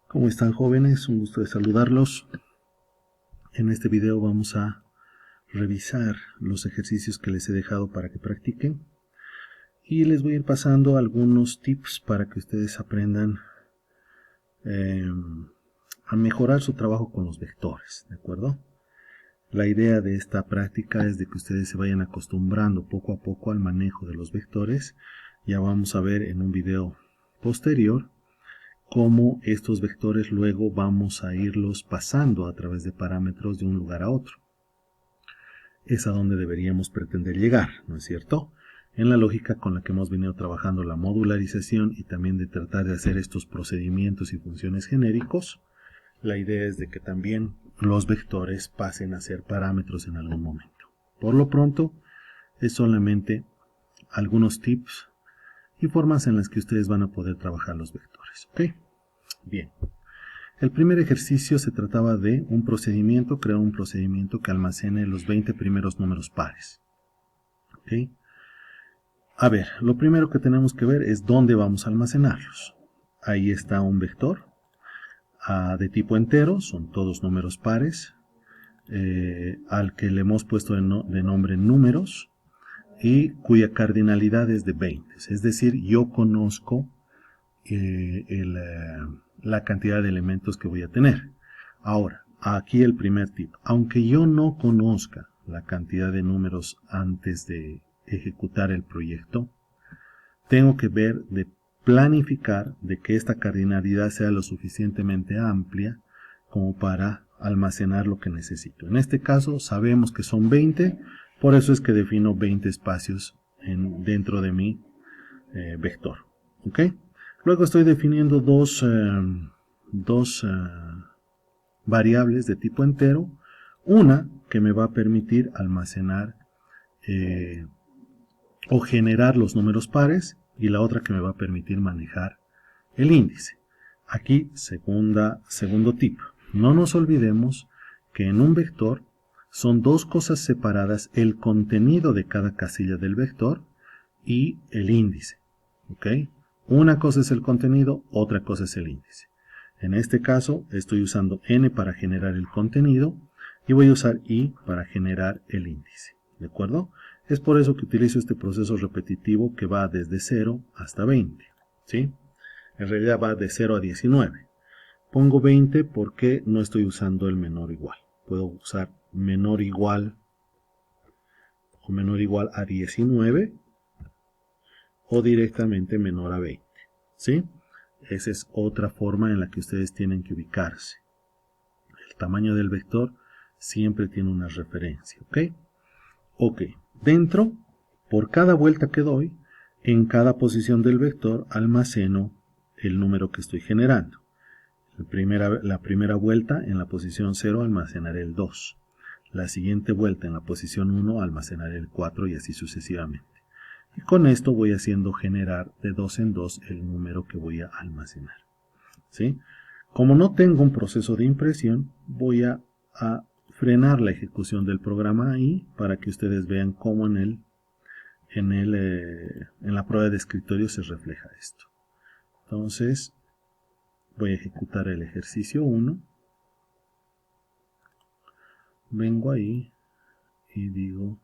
¿Cómo están, jóvenes? Un gusto de saludarlos. En este video vamos a revisar los ejercicios que les he dejado para que practiquen y les voy a ir pasando algunos tips para que ustedes aprendan a mejorar su trabajo con los vectores, ¿de acuerdo? La idea de esta práctica es de que ustedes se vayan acostumbrando poco a poco al manejo de los vectores. Ya vamos a ver en un video posterior cómo estos vectores luego vamos a irlos pasando a través de parámetros de un lugar a otro. Es a donde deberíamos pretender llegar, ¿no es cierto? En la lógica con la que hemos venido trabajando la modularización y también de tratar de hacer estos procedimientos y funciones genéricos, la idea es de que también los vectores pasen a ser parámetros en algún momento. Por lo pronto, es solamente algunos tips y formas en las que ustedes van a poder trabajar los vectores, ¿ok? Bien. El primer ejercicio se trataba de un procedimiento, crear un procedimiento que almacene los 20 primeros números pares, ¿ok? A ver, lo primero que tenemos que ver es dónde vamos a almacenarlos. Ahí está un vector de tipo entero, son todos números pares, al que le hemos puesto de nombre números y cuya cardinalidad es de 20. Es decir, yo conozco la cantidad de elementos que voy a tener. Ahora, aquí el primer tip. Aunque yo no conozca la cantidad de números antes de ejecutar el proyecto, tengo que ver de planificar de que esta cardinalidad sea lo suficientemente amplia como para almacenar lo que necesito. En este caso sabemos que son 20, por eso es que defino 20 espacios dentro de mi vector. ¿Ok? Luego estoy definiendo dos variables de tipo entero. Una que me va a permitir almacenar o generar los números pares y la otra que me va a permitir manejar el índice. Aquí, segundo tip. No nos olvidemos que en un vector son dos cosas separadas: el contenido de cada casilla del vector y el índice. ¿Ok? Una cosa es el contenido, otra cosa es el índice. En este caso estoy usando n para generar el contenido y voy a usar i para generar el índice. ¿De acuerdo? Es por eso que utilizo este proceso repetitivo que va desde 0 hasta 20. ¿Sí? En realidad va de 0 a 19. Pongo 20 porque no estoy usando el menor igual. Puedo usar menor igual o menor igual a 19 o directamente menor a 20. ¿Sí? Esa es otra forma en la que ustedes tienen que ubicarse. El tamaño del vector siempre tiene una referencia. ¿Ok? Ok. Dentro, por cada vuelta que doy, en cada posición del vector almaceno el número que estoy generando. La primera vuelta en la posición 0 almacenaré el 2. La siguiente vuelta en la posición 1 almacenaré el 4 y así sucesivamente. Y con esto voy haciendo generar de 2 en 2 el número que voy a almacenar. ¿Sí? Como no tengo un proceso de impresión, voy a frenar la ejecución del programa ahí para que ustedes vean cómo en la prueba de escritorio se refleja esto. Entonces, voy a ejecutar el ejercicio 1. Vengo ahí y digo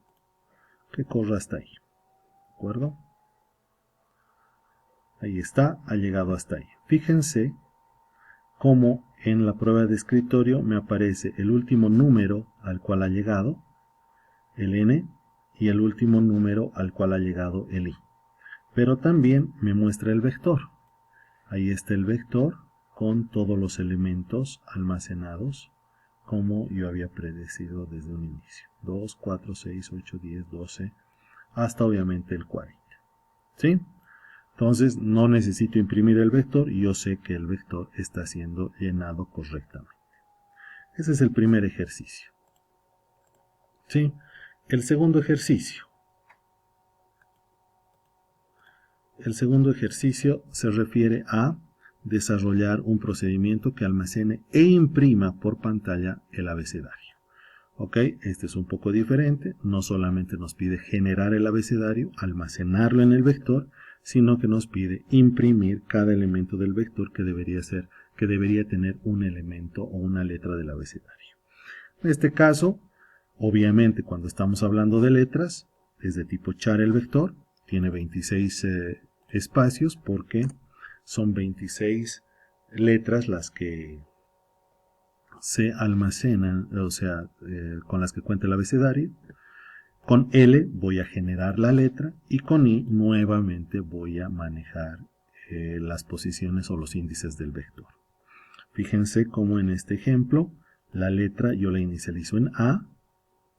que corra hasta ahí. ¿De acuerdo? Ahí está, ha llegado hasta ahí. Fíjense cómo en la prueba de escritorio me aparece el último número al cual ha llegado, el n, y el último número al cual ha llegado el i. Pero también me muestra el vector. Ahí está el vector con todos los elementos almacenados como yo había predecido desde un inicio. 2, 4, 6, 8, 10, 12, hasta obviamente el 40. ¿Sí? Entonces no necesito imprimir el vector y yo sé que el vector está siendo llenado correctamente. Ese es el primer ejercicio. ¿Sí? El segundo ejercicio. El segundo ejercicio se refiere a desarrollar un procedimiento que almacene e imprima por pantalla el abecedario. ¿Ok? Este es un poco diferente. No solamente nos pide generar el abecedario, almacenarlo en el vector, sino que nos pide imprimir cada elemento del vector que debería ser que debería tener un elemento o una letra del abecedario. En este caso, obviamente cuando estamos hablando de letras, es de tipo char el vector, tiene 26 espacios porque son 26 letras las que se almacenan, o sea, con las que cuenta el abecedario. Con L voy a generar la letra y con I nuevamente voy a manejar las posiciones o los índices del vector. Fíjense cómo en este ejemplo la letra yo la inicializo en A,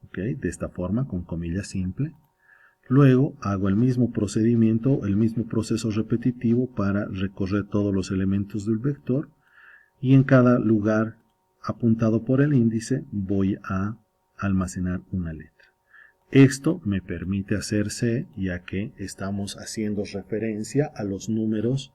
¿okay? De esta forma, con comilla simple. Luego hago el mismo procedimiento, el mismo proceso repetitivo para recorrer todos los elementos del vector y en cada lugar apuntado por el índice voy a almacenar una letra. Esto me permite hacer C, ya que estamos haciendo referencia a los números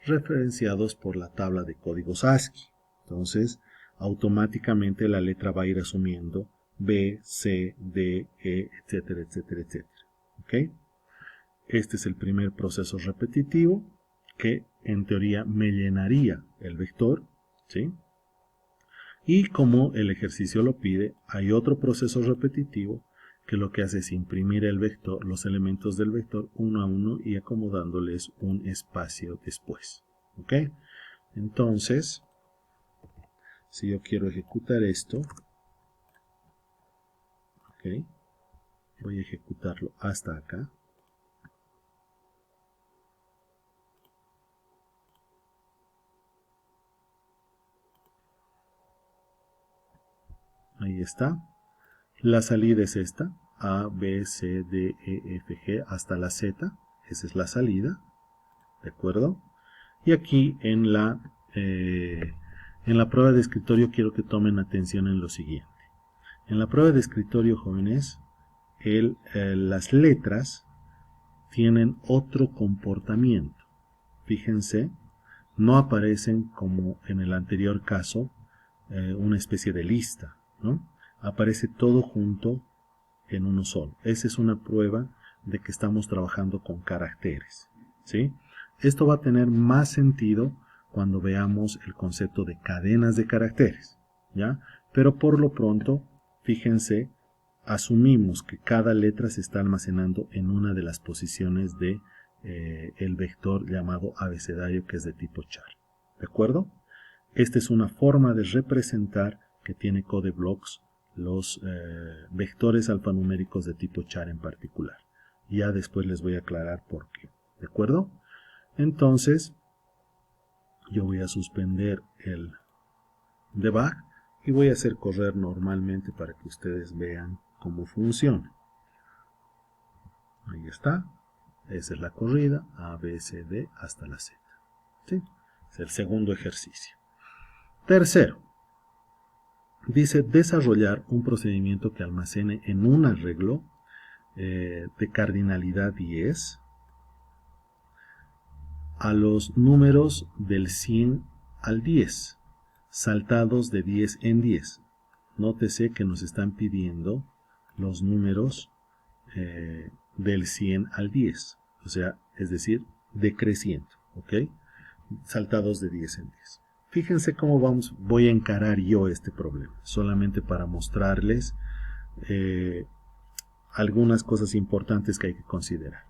referenciados por la tabla de códigos ASCII. Entonces, automáticamente la letra va a ir asumiendo B, C, D, E, etcétera, etcétera, etcétera. ¿Okay? Este es el primer proceso repetitivo que en teoría me llenaría el vector, ¿sí? Y como el ejercicio lo pide, hay otro proceso repetitivo que lo que hace es imprimir el vector, los elementos del vector uno a uno y acomodándoles un espacio después. ¿Ok? Entonces, si yo quiero ejecutar esto, ¿ok? Voy a ejecutarlo hasta acá. Ahí está. La salida es esta. A, B, C, D, E, F, G hasta la Z. Esa es la salida. ¿De acuerdo? Y aquí en la prueba de escritorio quiero que tomen atención en lo siguiente. En la prueba de escritorio, jóvenes, las letras tienen otro comportamiento. Fíjense, no aparecen como en el anterior caso una especie de lista, ¿no? Aparece todo junto en uno solo. Esa es una prueba de que estamos trabajando con caracteres, ¿sí? Esto va a tener más sentido cuando veamos el concepto de cadenas de caracteres, ¿ya? Pero por lo pronto, fíjense, asumimos que cada letra se está almacenando en una de las posiciones de el vector llamado abecedario, que es de tipo char. ¿De acuerdo? Esta es una forma de representar que tiene CodeBlocks los vectores alfanuméricos de tipo char en particular. Ya después les voy a aclarar por qué. ¿De acuerdo? Entonces, yo voy a suspender el debug y voy a hacer correr normalmente para que ustedes vean cómo funciona. Ahí está. Esa es la corrida, A, B, C, D hasta la Z. ¿Sí? Es el segundo ejercicio. Tercero, dice desarrollar un procedimiento que almacene en un arreglo de cardinalidad 10 a los números del 100 al 10, saltados de 10 en 10. Nótese que nos están pidiendo los números del 100 al 10, o sea, es decir, decreciendo, ¿ok? Saltados de 10 en 10. Fíjense cómo voy a encarar yo este problema, solamente para mostrarles algunas cosas importantes que hay que considerar.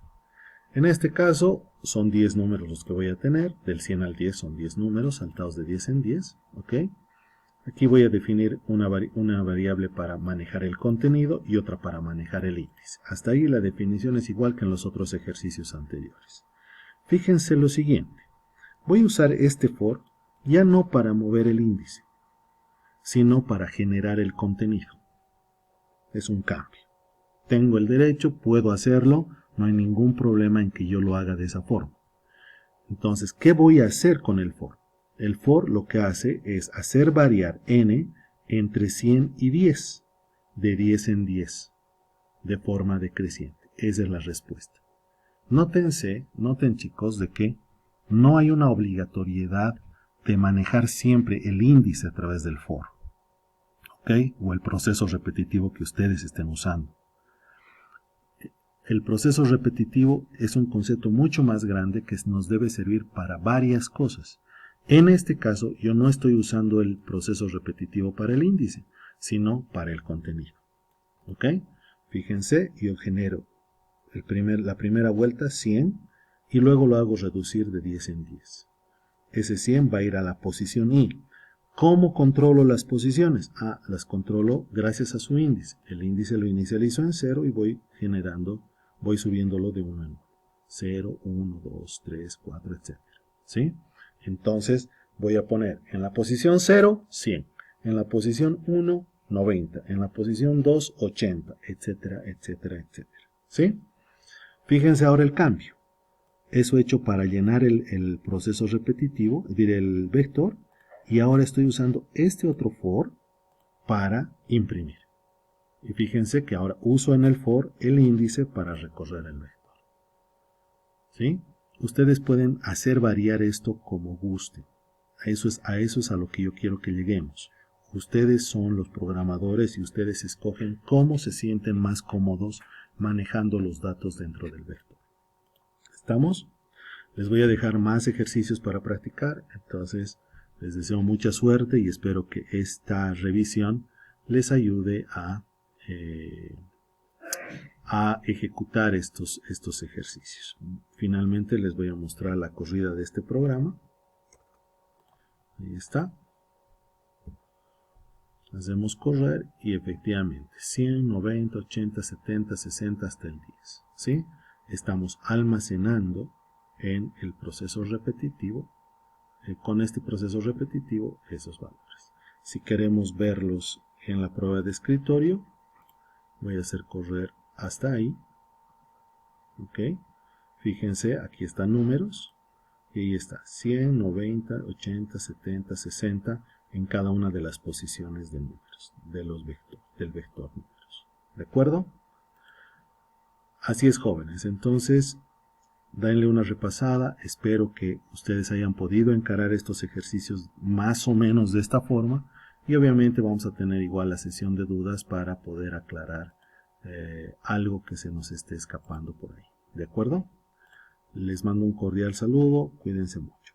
En este caso son 10 números los que voy a tener, del 100 al 10 son 10 números saltados de 10 en 10, ¿ok? Aquí voy a definir una variable para manejar el contenido y otra para manejar el índice. Hasta ahí la definición es igual que en los otros ejercicios anteriores. Fíjense lo siguiente, voy a usar este for ya no para mover el índice, sino para generar el contenido. Es un cambio. Tengo el derecho, puedo hacerlo, no hay ningún problema en que yo lo haga de esa forma. Entonces, ¿qué voy a hacer con el for? El for lo que hace es hacer variar n entre 100 y 10, de 10 en 10, de forma decreciente. Esa es la respuesta. Noten chicos, de que no hay una obligatoriedad de manejar siempre el índice a través del for, ¿ok? O el proceso repetitivo que ustedes estén usando. El proceso repetitivo es un concepto mucho más grande que nos debe servir para varias cosas. En este caso, yo no estoy usando el proceso repetitivo para el índice, sino para el contenido. ¿Ok? Fíjense, yo genero la primera vuelta 100 y luego lo hago reducir de 10 en 10. Ese 100 va a ir a la posición I. ¿Cómo controlo las posiciones? Las controlo gracias a su índice. El índice lo inicializo en 0 y voy subiéndolo de 1 en 1. 0, 1, 2, 3, 4, etc. ¿Sí? Entonces voy a poner en la posición 0, 100. En la posición 1, 90. En la posición 2, 80, etcétera, etcétera, etcétera. ¿Sí? Fíjense ahora el cambio. Eso hecho para llenar el proceso repetitivo, es decir, el vector, y ahora estoy usando este otro for para imprimir. Y fíjense que ahora uso en el for el índice para recorrer el vector. ¿Sí? Ustedes pueden hacer variar esto como gusten. A eso es a lo que yo quiero que lleguemos. Ustedes son los programadores y ustedes escogen cómo se sienten más cómodos manejando los datos dentro del vector. ¿Estamos? Les voy a dejar más ejercicios para practicar, entonces les deseo mucha suerte y espero que esta revisión les ayude a ejecutar estos ejercicios. Finalmente les voy a mostrar la corrida de este programa. Ahí está. Hacemos correr y efectivamente 100, 90, 80, 70, 60 hasta el 10. ¿Sí? Estamos almacenando en el proceso repetitivo, con este proceso repetitivo, esos valores. Si queremos verlos en la prueba de escritorio, voy a hacer correr hasta ahí. ¿Ok? Fíjense, aquí están números. Y ahí está, 100, 90, 80, 70, 60 en cada una de las posiciones de números, del vector números. ¿De acuerdo? Así es, jóvenes. Entonces, denle una repasada. Espero que ustedes hayan podido encarar estos ejercicios más o menos de esta forma. Y obviamente vamos a tener igual la sesión de dudas para poder aclarar algo que se nos esté escapando por ahí. ¿De acuerdo? Les mando un cordial saludo. Cuídense mucho.